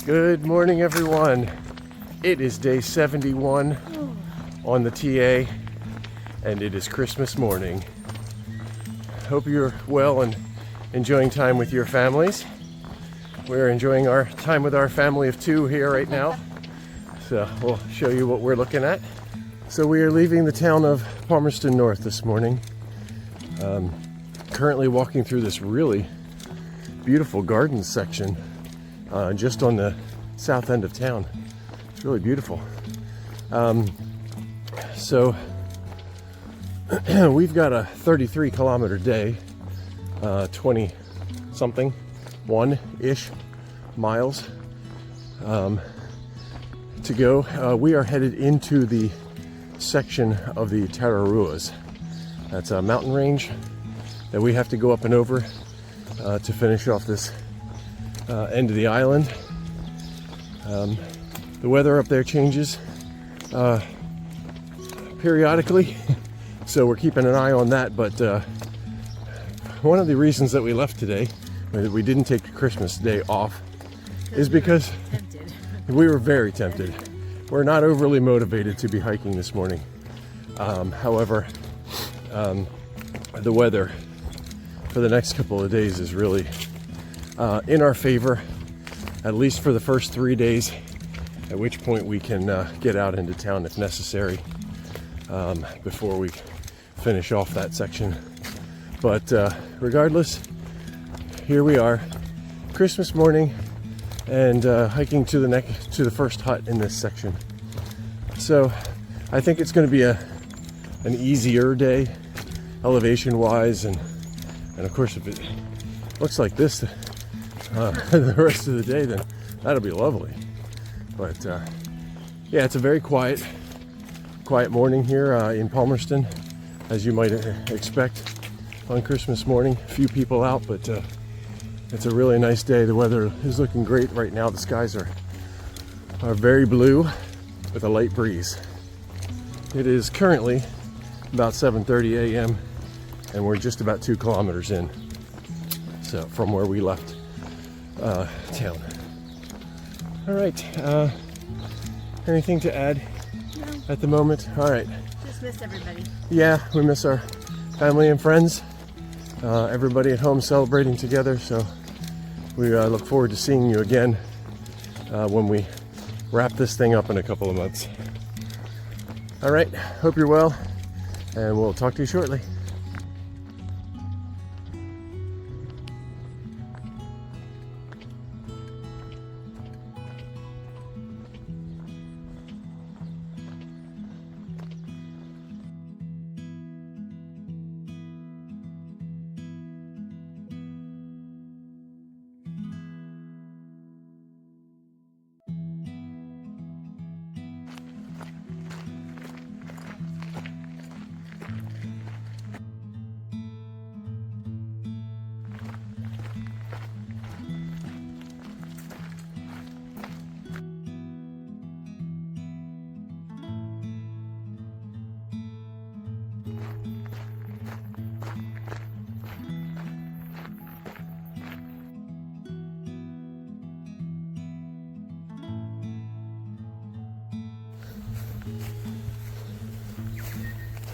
Good morning, everyone. It is day 71 on the TA, and it is Christmas morning. Hope you're well and enjoying time with your families. We're enjoying our time with our family of two here right now. So we'll show you what we're looking at. So we are leaving the town of Palmerston North this morning. Currently walking through this really beautiful garden section just on the south end of town. It's really beautiful. So we've got a 33-kilometer day, 20 something, 1-ish miles to go. We are headed into the section of the Araroas. That's a mountain range that we have to go up and over to finish off this end of the island. The weather up there changes periodically, so we're keeping an eye on that. But one of the reasons that we left today, that we didn't take Christmas Day off, is because we were very tempted. We're not overly motivated to be hiking this morning. However, the weather for the next couple of days is really in our favor, at least for the first 3 days, at which point we can get out into town if necessary before we finish off that section. But regardless, here we are, Christmas morning, and hiking to the first hut in this section. So I think it's going to be an easier day, elevation wise, and of course if it looks like this the rest of the day, then that'll be lovely. But yeah, it's a very quiet morning here in Palmerston, as you might expect on Christmas morning. A few people out, but it's a really nice day. The weather is looking great right now. The skies are very blue with a light breeze. It is currently about 7:30 a.m. and we're just about 2 kilometers in, so from where we left town. All right, anything to add? No. At the moment? All right. Just miss everybody. Yeah, we miss our family and friends. Everybody at home celebrating together, so we look forward to seeing you again when we wrap this thing up in a couple of months. All right, hope you're well, and we'll talk to you shortly.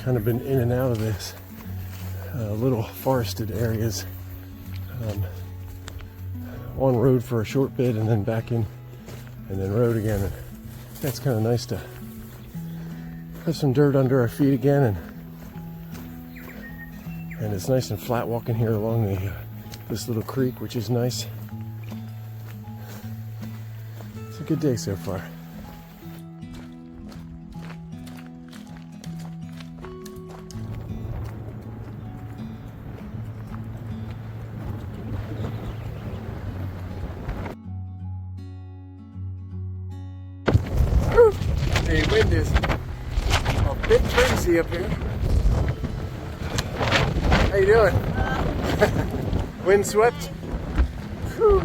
Kind of been in and out of this little forested areas, on road for a short bit and then back in and then road again. And that's kind of nice to have some dirt under our feet again, and it's nice and flat walking here along this little creek, which is nice. It's a good day so far. The wind is a bit crazy up here. How you doing? Wind swept? Whew.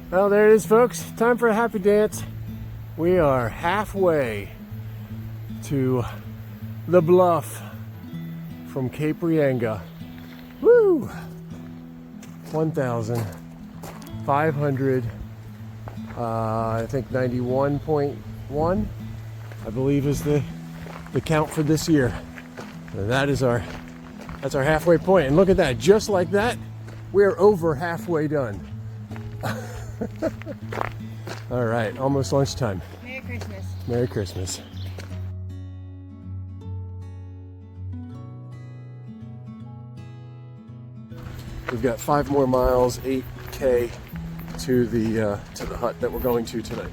Well, there it is, folks. Time for a happy dance. We are halfway to the bluff from Cape Rienga. Woo! 1,500, I think 91.1, I believe is the count for this year. And that's our halfway point. And look at that, just like that, we're over halfway done. All right, almost lunchtime. Merry Christmas. Merry Christmas. We've got 5 more miles, 8K to the hut that we're going to tonight.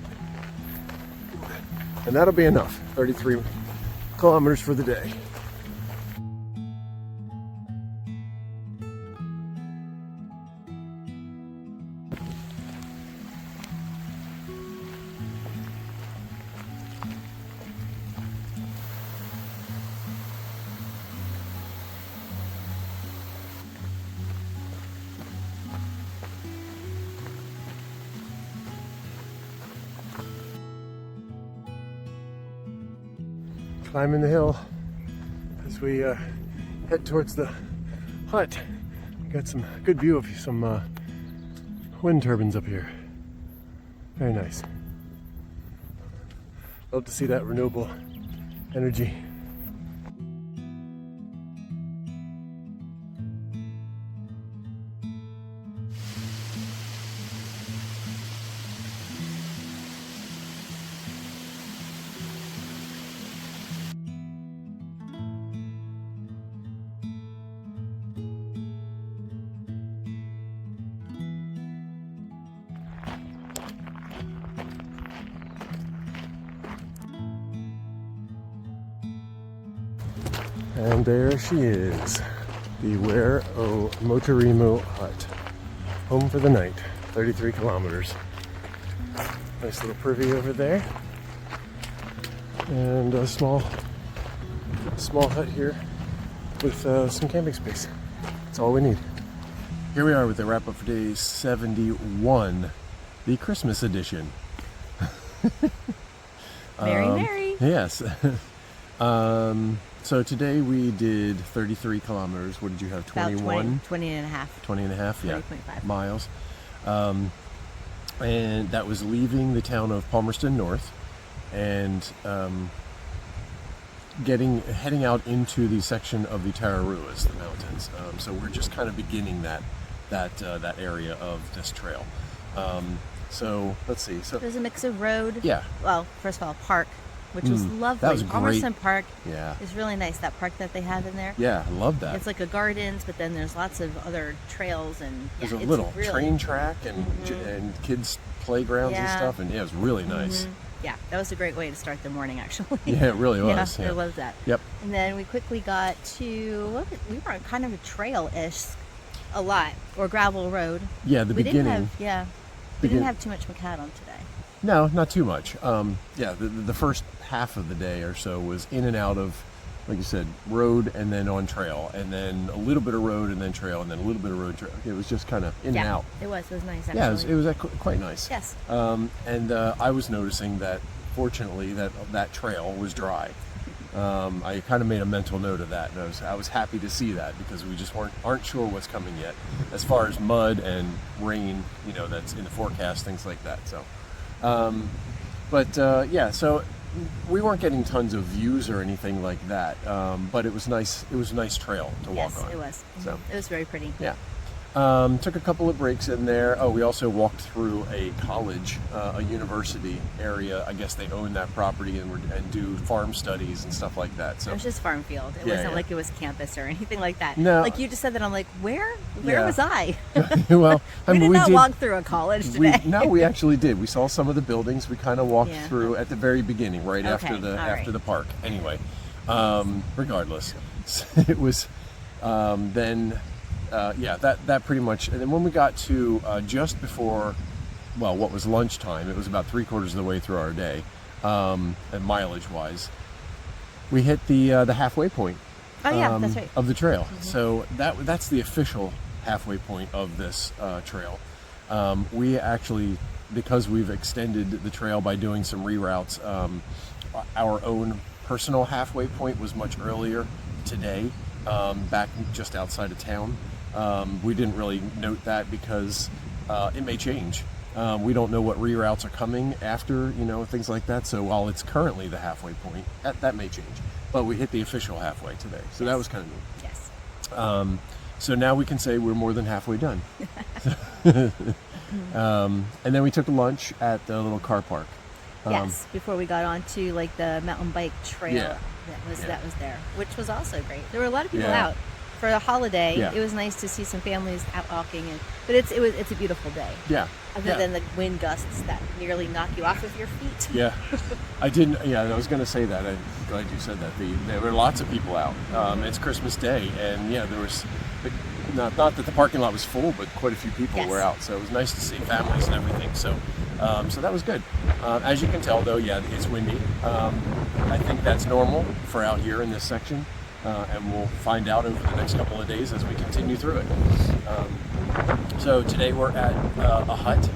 And that'll be enough, 33 kilometers for the day. Climbing the hill as we head towards the hut. Got some good view of some wind turbines up here. Very nice. Love to see that renewable energy. And there she is, the Moturimo hut. Home for the night, 33 kilometers. Nice little privy over there. And a small hut here with some camping space. That's all we need. Here we are with the wrap up for day 71, the Christmas edition. Merry. Yes. So today we did 33 kilometers. What did you have? 21? 20 and a half. 20 and a half, yeah. 20.5 miles. And that was leaving the town of Palmerston North and heading out into the section of the Araroas, the mountains. So we're just kind of beginning that area of this trail. So let's see. So there's a mix of road. Yeah. Well, first of all, park, which was lovely. That was great. Palmerston Park Yeah. is really nice. That park that they have in there. Yeah, I love that. It's like a gardens, but then there's lots of other trails and There's a it's little really, train track and kids playgrounds and stuff, and yeah, it was really nice. Yeah, that was a great way to start the morning, actually. Yeah, it really was. Yeah, I love that. Yep. And then we quickly got to, we were on kind of a trail-ish a lot, or gravel road. Yeah, the beginning. We didn't have too much macadam today. No, not too much. Yeah, the first half of the day or so was in and out of, like you said, road and then on trail, and then a little bit of road and then trail, and then a little bit of road trail. It was just kind of in and out. It was nice, actually. Yeah, it was quite nice. Yes. And I was noticing that, fortunately, that trail was dry. I kind of made a mental note of that, and I was happy to see that, because we just aren't sure what's coming yet as far as mud and rain, that's in the forecast, things like that. So, yeah, so we weren't getting tons of views or anything like that, but it was nice. It was a nice trail to walk on. Yes, it was. So it was very pretty. Yeah. Took a couple of breaks in there. Oh, we also walked through a college, a university area. I guess they own that property and do farm studies and stuff like that. So it was just farm field. It wasn't like it was campus or anything like that. No. Like you just said that, I'm like, where was I? Well, we did not walk through a college today. We actually did. We saw some of the buildings. We kind of walked through at the very beginning, right after the park. Anyway, regardless, it was then. That pretty much, and then when we got to just before, well, what was lunchtime, it was about 3/4 of the way through our day, and mileage-wise, we hit the halfway point. Oh yeah, that's right. Of the trail. So that's the official halfway point of this trail. We actually because we've extended the trail by doing some reroutes, our own personal halfway point was much earlier today, back just outside of town. We didn't really note that because it may change. We don't know what reroutes are coming after, things like that. So while it's currently the halfway point, that may change. But we hit the official halfway today, so that was kind of neat. Yes. So now we can say we're more than halfway done. And then we took lunch at the little car park. Yes, before we got on to like the mountain bike trail Yeah. that was there, which was also great. There were a lot of people Yeah. out for a holiday. Yeah. It was nice to see some families out walking, but it's a beautiful day. Yeah. Other than the wind gusts that nearly knock you off of your feet. Yeah, I didn't. Yeah, I was going to say that. I'm glad you said that. There were lots of people out. It's Christmas Day, and yeah, there was not that the parking lot was full, but quite a few people Yes. were out. So it was nice to see families and everything. So that was good. As you can tell, though, yeah, it's windy. I think that's normal for out here in this section, and we'll find out over the next couple of days as we continue through it. So today we're at a hut.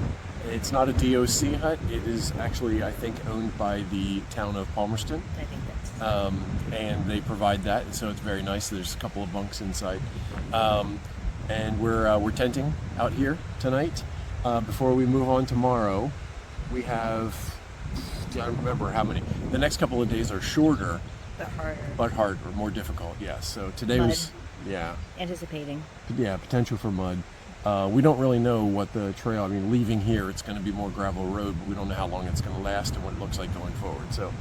It's not a DOC hut. It is actually, I think, owned by the town of Palmerston. I think that's And they provide that, and so it's very nice. There's a couple of bunks inside, and we're tenting out here tonight. Before we move on tomorrow, we have, I don't remember how many. The next couple of days are shorter, but harder, more difficult. Yes. So today Mud. was, anticipating. potential for mud. We don't really know what the trail, I mean, leaving here, it's going to be more gravel road, but we don't know how long it's going to last and what it looks like going forward. So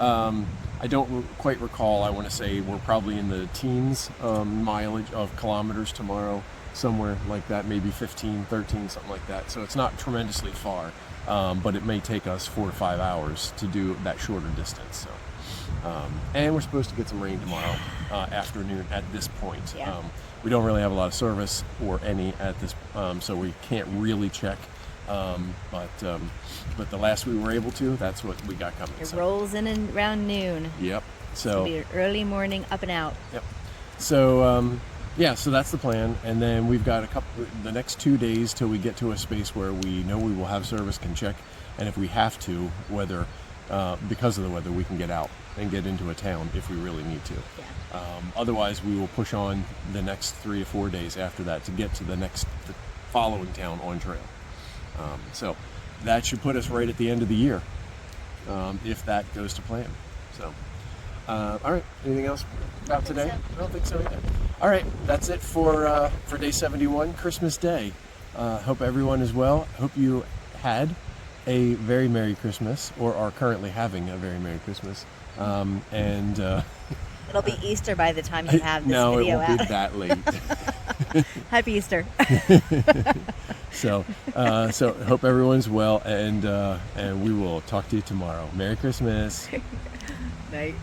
I don't quite recall. I want to say we're probably in the teens mileage of kilometers tomorrow, somewhere like that, maybe 15, 13, something like that. So it's not tremendously far, but it may take us 4 to 5 hours to do that shorter distance. So, and we're supposed to get some rain tomorrow afternoon at this point. Yeah. We don't really have a lot of service or any at this, so we can't really check. But the last we were able to, that's what we got coming. It So. rolls in and around noon. Yep. It'll So. be an early morning up and out. Yep. So so that's the plan, and then we've got the next 2 days till we get to a space where we know we will have service, can check, and if we have to, whether because of the weather, we can get out and get into a town if we really need to. Yeah. Otherwise, we will push on the next 3 to 4 days after that to get to the following town on trail. So that should put us right at the end of the year, if that goes to plan. So, all right. Anything else about today? I don't think so either. All right. That's it for day 71, Christmas Day. Hope everyone is well. Hope you had a very Merry Christmas, or are currently having a very Merry Christmas. It'll be Easter by the time you have this no, video it won't out. be that late. Happy Easter. So hope everyone's well, and we will talk to you tomorrow. Merry Christmas. Night.